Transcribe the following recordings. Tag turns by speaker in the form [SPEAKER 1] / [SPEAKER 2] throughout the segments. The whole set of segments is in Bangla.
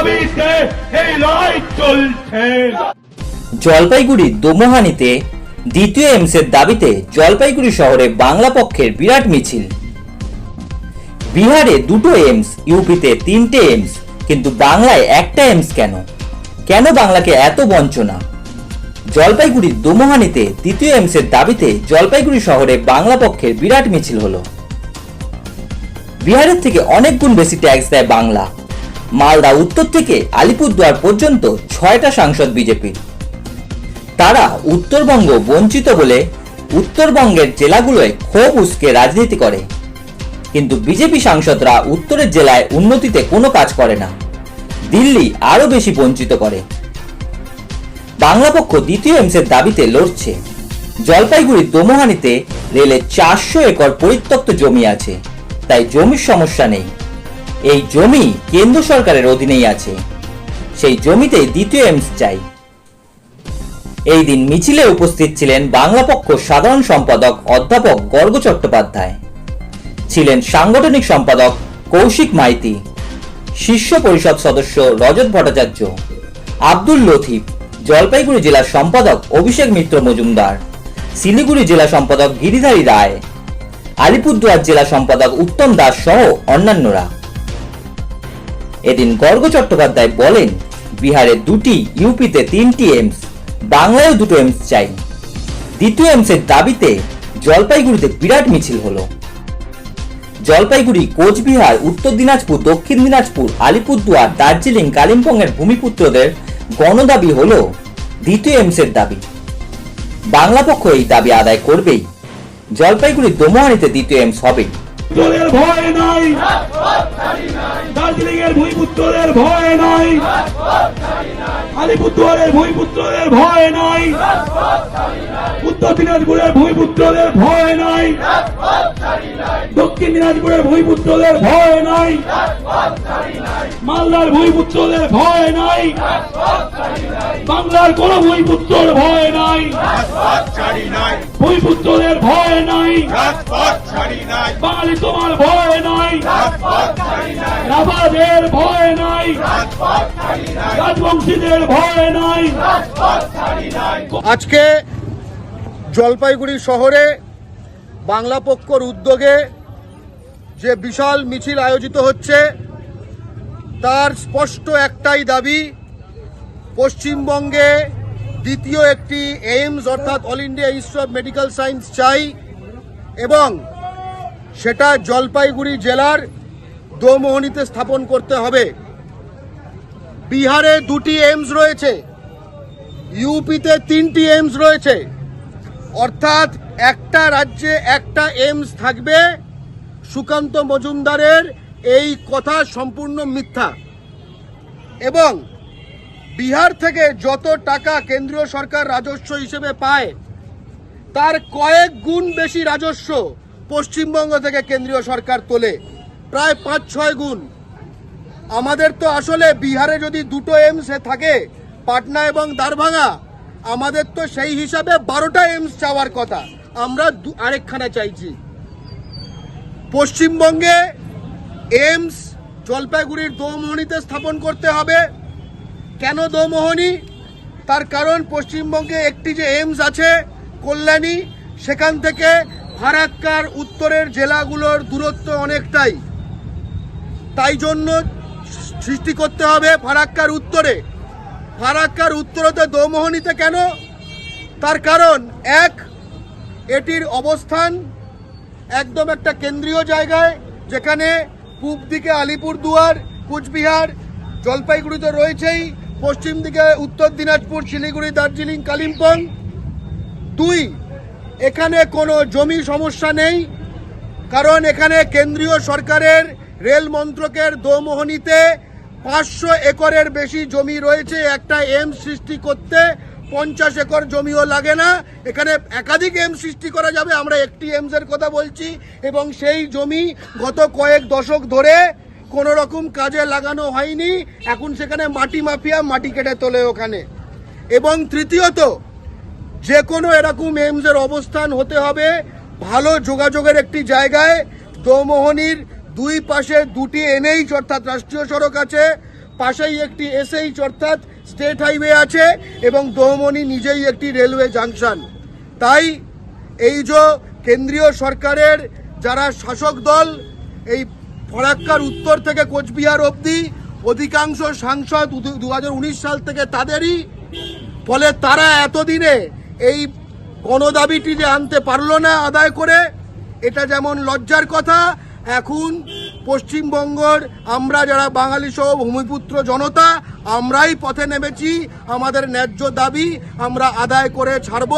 [SPEAKER 1] দাবিতে এই লড়াই চলছে।
[SPEAKER 2] জলপাইগুড়ি দোমোহানিতে দ্বিতীয় এইমসের দাবিতে জলপাইগুড়ি শহরে বাংলা পক্ষের বিরাট মিছিল। বিহারে দুটো এইমস, ইউপিতে তিনটে এইমস, কিন্তু বাংলায় একটা এইমস কেন? কেন বাংলাকে এত বঞ্চনা? জলপাইগুড়ির দোমোহানিতে দ্বিতীয় এইমসের দাবিতে জলপাইগুড়ি শহরে বাংলা পক্ষের বিরাট মিছিল হলো। বিহারের থেকে অনেক গুণ বেশি ট্যাক্স দেয় বাংলা। মালদা উত্তর থেকে আলিপুরদুয়ার পর্যন্ত 6টা সাংসদ বিজেপির। তারা উত্তরবঙ্গ বঞ্চিত বলে উত্তরবঙ্গের জেলাগুলোয় ক্ষোভ উস্কে রাজনীতি করে, কিন্তু বিজেপি সাংসদরা উত্তরের জেলায় উন্নতিতে কোনো কাজ করে না, দিল্লি আরো বেশি বঞ্চিত করে। বাংলা পক্ষ দ্বিতীয় এইমসের দাবিতে লড়ছে। জলপাইগুড়ির দোমোহানিতে রেলে 400 একর পরিত্যক্ত জমি আছে, তাই জমির সমস্যা নেই। এই জমি কেন্দ্র সরকারের অধীনেই আছে, সেই জমিতেই দ্বিতীয় এইমস চাই। এই দিন মিছিলে উপস্থিত ছিলেন বাংলা পক্ষ সাধারণ সম্পাদক অধ্যাপক গর্গ চট্টোপাধ্যায়, ছিলেন সাংগঠনিক সম্পাদক কৌশিক মাইতি, শীর্ষ পরিষদ সদস্য রজত ভট্টাচার্য, আব্দুল লতিফ, জলপাইগুড়ি জেলা সম্পাদক অভিষেক মিত্র মজুমদার, শিলিগুড়ি জেলা সম্পাদক গিরিধারী রায়, আলিপুরদুয়ার জেলা সম্পাদক উত্তম দাস সহ অন্যান্যরা। এদিন গর্গ চট্টোপাধ্যায় বলেন, বিহারে 2টি, ইউপিতে 3টি এইমস, বাংলায়ও 2টো এইমস চাই। দ্বিতীয় এইমসের দাবিতে জলপাইগুড়িতে বিরাট মিছিল হলো। জলপাইগুড়ি, কোচবিহার, উত্তর দিনাজপুর, দক্ষিণ দিনাজপুর, আলিপুরদুয়ার, দার্জিলিং, কালিম্পং এর ভূমিপুত্রদের গণদাবি হলো দ্বিতীয় এইমসের দাবি। বাংলা পক্ষ এই দাবি আদায় করবেই। জলপাইগুড়ির দোমোহানিতে দ্বিতীয় এইমস হবে।
[SPEAKER 1] তোদের ভয় নাই, দার্জিলিং এর ভূমিপুত্রদের ভয় নাই, আলিপুরদুয়ারের ভূমিপুত্রদের ভয় নাই, উত্তর দিনাজপুরের ভূমিপুত্রদের ভয় নাই, দক্ষিণ দিনাজপুরের ভূমিপুত্রদের ভয় নাই, মালদার ভূমিপুত্রদের ভয় নাই, বাংলার কোন ভূমিপুত্রের ভয় নাই, ভূমিপুত্রদের ভয় নাই, বাঙালি তোমার ভয় নাই, রাভাদের ভয় নাই, রাজবংশীদের ভয় নাই।
[SPEAKER 3] আজকে জলপাইগুড়ি শহরে বাংলা পক্ষর উদ্যোগে যে বিশাল মিছিল আয়োজিত হচ্ছে, তার স্পষ্ট একটাই দাবি, পশ্চিমবঙ্গে দ্বিতীয় একটি এইমস অর্থাৎ all India institute of medical science চাই, এবং সেটা জলপাইগুড়ি জেলার দোমোহানিতে স্থাপন করতে হবে। বিহারে 2টি এইমস রয়েছে, ইউপিতে 3টি এইমস রয়েছে, অর্থাৎ একটা রাজ্যে একটা এইমস থাকবে। সুকান্ত মজুমদারের এই কথা সম্পূর্ণ মিথ্যা। এবং বিহার থেকে যত টাকা কেন্দ্রীয় সরকার রাজস্ব হিসেবে পায়, তার কয়েক গুণ বেশি রাজস্ব পশ্চিমবঙ্গ থেকে কেন্দ্রীয় সরকার তোলে, প্রায় 5-6 গুণ। আমাদের তো আসলে বিহারে যদি 2টো এইমস থাকে, পাটনা এবং দারভাঙ্গা, আমাদের তো সেই হিসাবে 12টা এইমস চাওয়ার কথা, আমরা আরেকখানা চাইছি। পশ্চিমবঙ্গে এইমস জলপাইগুড়ির দোমোহানিতে স্থাপন করতে হবে। কেন দোমোহানি? তার কারণ পশ্চিমবঙ্গে একটি যে এইমস আছে কল্যাণী, সেখান থেকে ফারাক্কার উত্তরের জেলাগুলোর দূরত্ব অনেকটাই, তাই জন্য সৃষ্টি করতে হবে ফারাক্কার উত্তরে। ফারাক্কার উত্তরতে দোমোহানিতে কেন? তার কারণ এক, এটির অবস্থান একদম একটা কেন্দ্রীয় জায়গায়, যেখানে পূব দিকে আলিপুরদুয়ার, কোচবিহার, জলপাইগুড়ি তো রয়েছেই, পশ্চিম দিকে উত্তর দিনাজপুর, শিলিগুড়ি, দার্জিলিং, কালিম্পং। 2, এখানে কোনো জমি সমস্যা নেই, কারণ এখানে কেন্দ্রীয় সরকারের রেল মন্ত্রকের দোমোহানিতে 500 একরের বেশি জমি রয়েছে। একটা এইমস সৃষ্টি করতে 50 একর জমিও লাগে না, এখানে একাধিক এইমস সৃষ্টি করা যাবে। আমরা একটি এইমসের কথা বলছি, এবং সেই জমি গত কয়েক দশক ধরে কোনো রকম কাজে লাগানো হয়নি। এখন সেখানে মাটি মাফিয়া মাটি কেটে তোলে ওখানে। এবং তৃতীয়ত, যে কোনো এরকম এইমসের অবস্থান হতে হবে ভালো যোগাযোগের একটি জায়গায়। দোমোহানির 2 পাশে 2টি এনএইচ অর্থাৎ রাষ্ট্রীয় সড়ক আছে, পাশেই একটি এসএইচ অর্থাৎ স্টেট হাইওয়ে আছে এবং দোমনি নিজেই একটি রেলওয়ে জাংশন। তাই এই যে কেন্দ্রীয় সরকারের যারা শাসক দল, এই ফরাক্কার উত্তর থেকে কোচবিহার অবধি অধিকাংশ সাংসদ 2019 সাল থেকে তাদেরই, ফলে তারা এতদিনে এই গণদাবিটি যে আনতে পারলো না আদায় করে, এটা যেমন লজ্জার কথা। এখন পশ্চিমবঙ্গের আমরা যারা বাঙালি সহ ভূমিপুত্র জনতা, আমরাই পথে নেমেছি। আমাদের ন্যায্য দাবি আমরা আদায় করে ছাড়ব।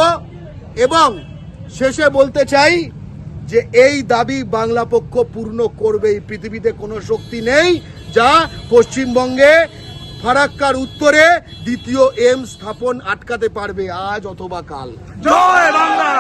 [SPEAKER 3] এবং শেষে বলতে চাই যে এই দাবি বাংলা পক্ষ পূর্ণ করবে। এই পৃথিবীতে কোনো শক্তি নেই যা পশ্চিমবঙ্গে ফারাক্কার উত্তরে দ্বিতীয় এমস স্থাপন আটকাতে পারবে, আজ অথবা কাল।
[SPEAKER 4] জয় বাংলা।